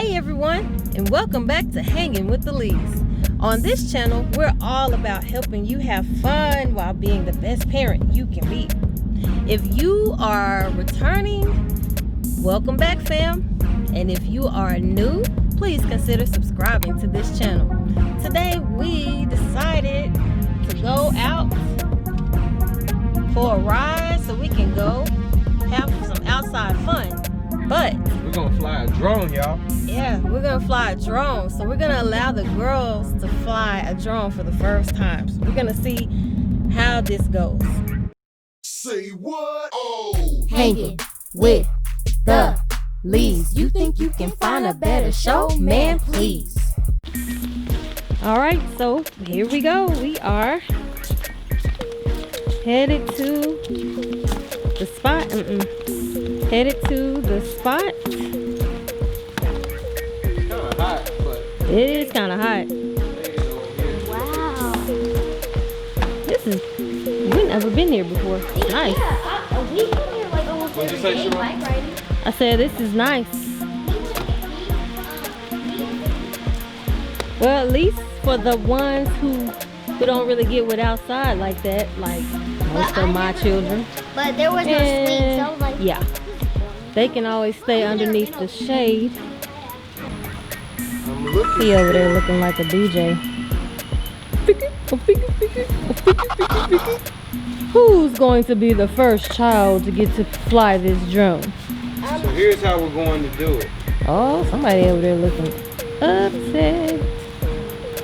Hey everyone, and welcome back to Hangin With the Lees. On this channel, we're all about helping you have fun while being the best parent you can be. If you are returning, welcome back fam. And if you are new, please consider subscribing to this channel. Today we decided to go out for a ride so we can go have some outside fun. But we're gonna fly a drone, y'all. Yeah, we're gonna fly a drone. So we're gonna allow the girls to fly a drone for the first time. So we're gonna see how this goes. Say what? Oh, Hanging with the Lees. You think you can find a better show? Man, please. Alright, so here we go. We are headed to the spot. Headed to the spot. It's kind of hot, but It is kind of hot. Wow. We've never been here before. It's nice. Yeah, we come here like almost What'd you every say, day, Shimon? bike riding. I said this is nice. Well, at least for the ones who don't really get with outside like that, like most of my children. But there was no swing, so I was like, Yeah, they can always stay underneath the shade. I'm looking. He over there looking like a DJ. Who's going to be the first child to get to fly this drone? So here's how we're going to do it. Oh, somebody over there looking upset.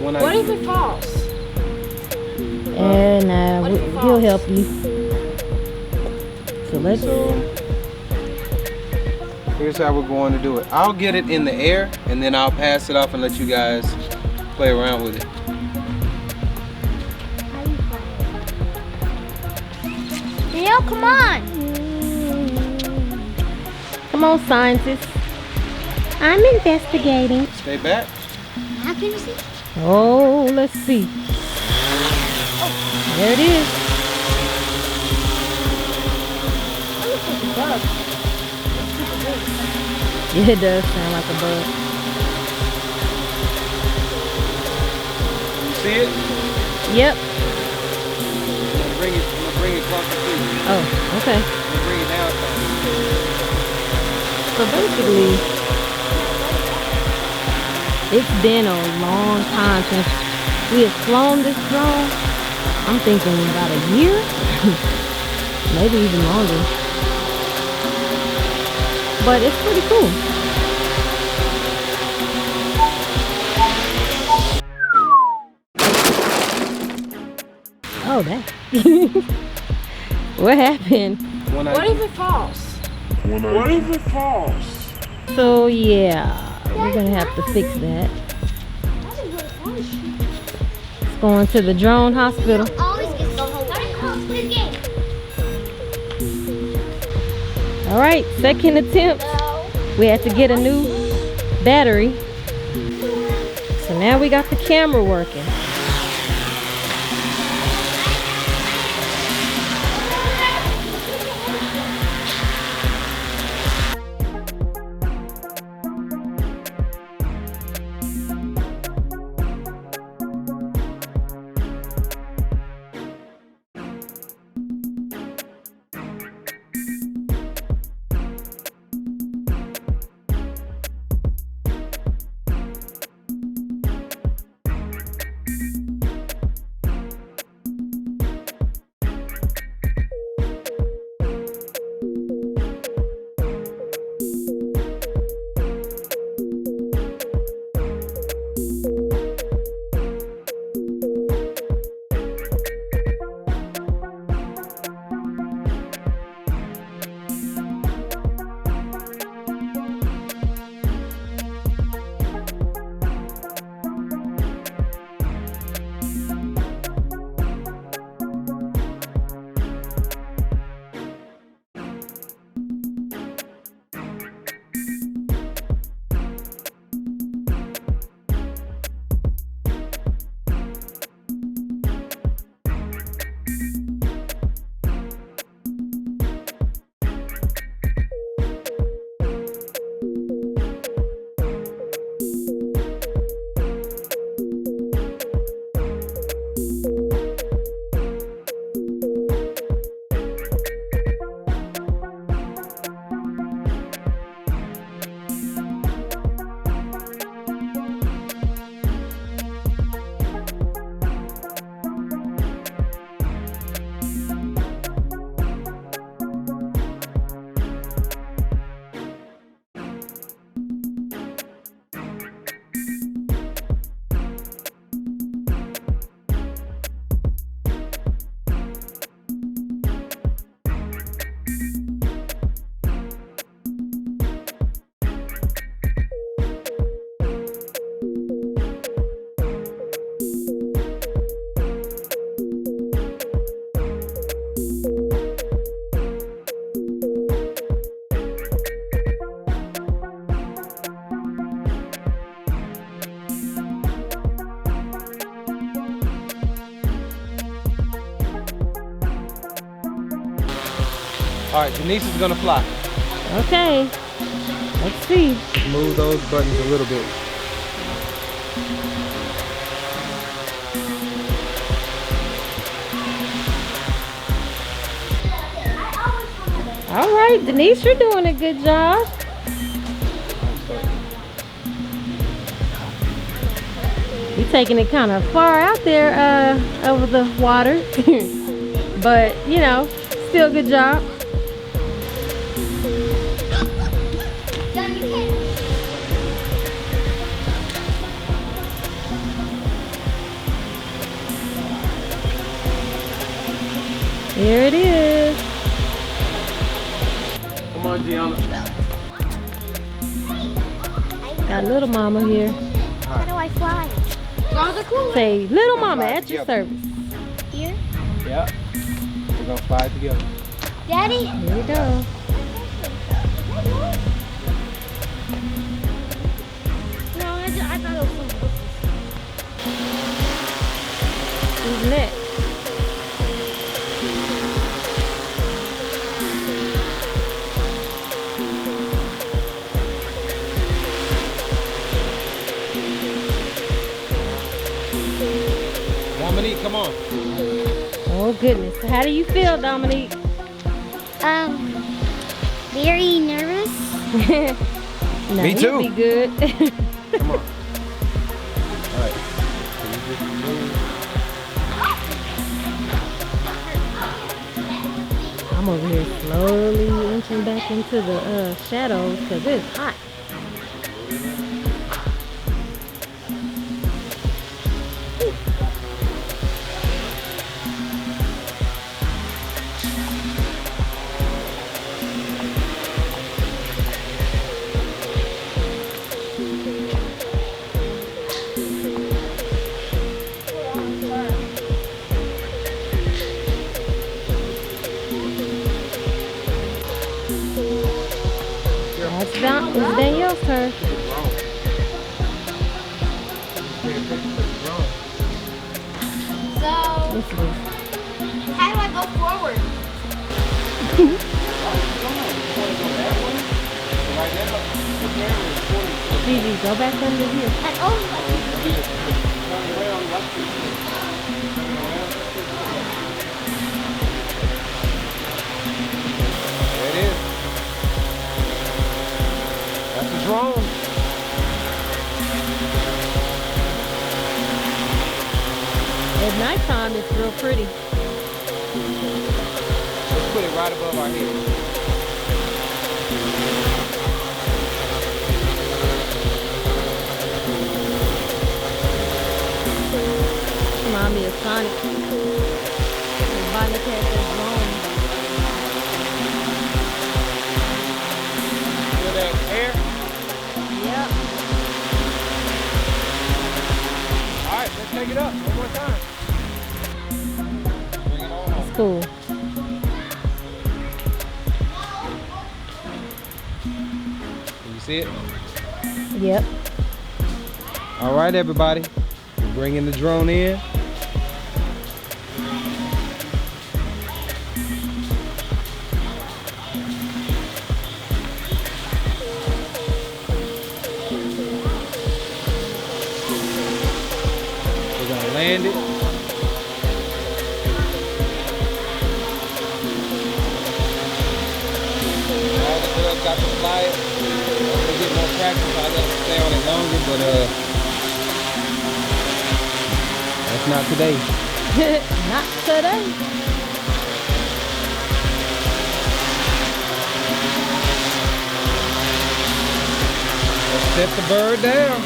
what if it falls? And What if it he'll falls? help you. So let's. Here's how we're going to do it. I'll get it in the air, and then I'll pass it off and let you guys play around with it. Neil, come on. Come on, scientists. I'm investigating. Stay back. How can you see? Oh, let's see. There it is. That looks like a bug. Yeah, it does sound like a bug. You see it? Yep. I'm gonna bring it closer to you. Oh, okay. I'm gonna bring it down. So basically, it's been a long time since we have flown this drone. I'm thinking about a year, maybe even longer. But it's pretty cool. Oh, that. What happened? What if it falls? what if it falls? So yeah, we're gonna have to fix that. That's a good fun. It's going to the drone hospital. Always gets the whole game. All right, second attempt. We had to get a new battery. So now we got the camera working. Alright, Denise is gonna fly. Okay. Let's see. Move those buttons a little bit. All right, Denise, you're doing a good job. You're taking it kind of far out there over the water. But, you know, still good job. Here it is. Come on, Gianna. Got little mama here. How do I fly? Oh, the cool. Say, little mama at your service. Here? Yeah. We're gonna fly together. Daddy? Here we go. No, I thought it was something. Who's next? Dominique, come on. Oh goodness. How do you feel, Dominique? Very nervous. No, Me you'll too. be good. Come on. Alright. Can you just move? I'm over here slowly inching back into the shadows because it's hot. It's Danielle's turn. So, Listen to this. how do I go forward? Gigi, go back under here. And There it is. That's the drone. At nighttime, it's real pretty. Let's put it right above our head. Remind me of Sonic. Sonic had that drone. Feel that air? Yep. All right, let's take it up one more time. Bring it on home. Cool. Can you see it? Yep. All right, everybody. We're bringing the drone in. We're gonna land it. All the girls got to fly it. Once we get more practice, I'll let them stay on it longer, but that's not today. Not today. Let's set the bird down.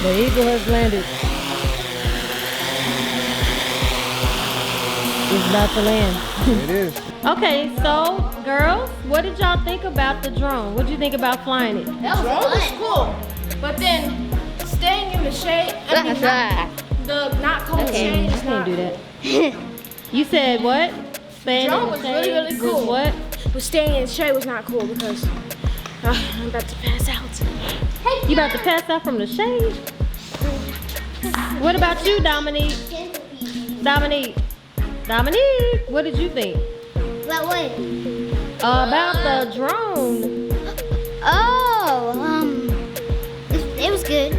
The eagle has landed. It's about to land. It is. Okay, so girls, what did y'all think about the drone? What did you think about flying it? That was cool. But then staying in the shade, I mean, not cold shade I is can't not. do that. You said what? Staying Drone in the was shade really, really was cool. what? But staying in the shade was not cool because I'm about to pass out. You about to pass out from the shade? What about you, Dominique? Dominique, what did you think? What way? About the drone. Oh, it was good.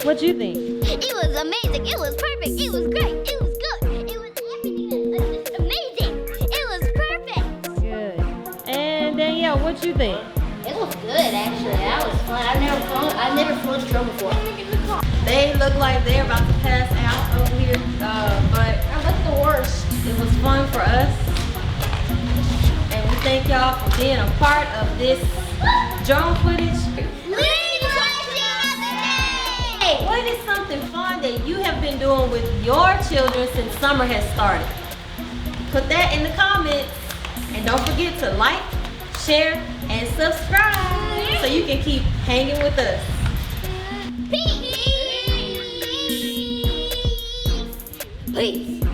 What you think? It was amazing. It was perfect. It was great. It was good. It was everything. It was amazing. It was perfect. Good. And Danielle, what you think? It was good, actually. That was fun. I've never flown a drone before. They look like they're about to pass out over here, but That's the worst. it was fun for us. And we thank y'all for being a part of this drone footage. What is something fun that you have been doing with your children since summer has started? Put that in the comments. And don't forget to like, share, and subscribe so you can keep hanging with us. Peace. Peace.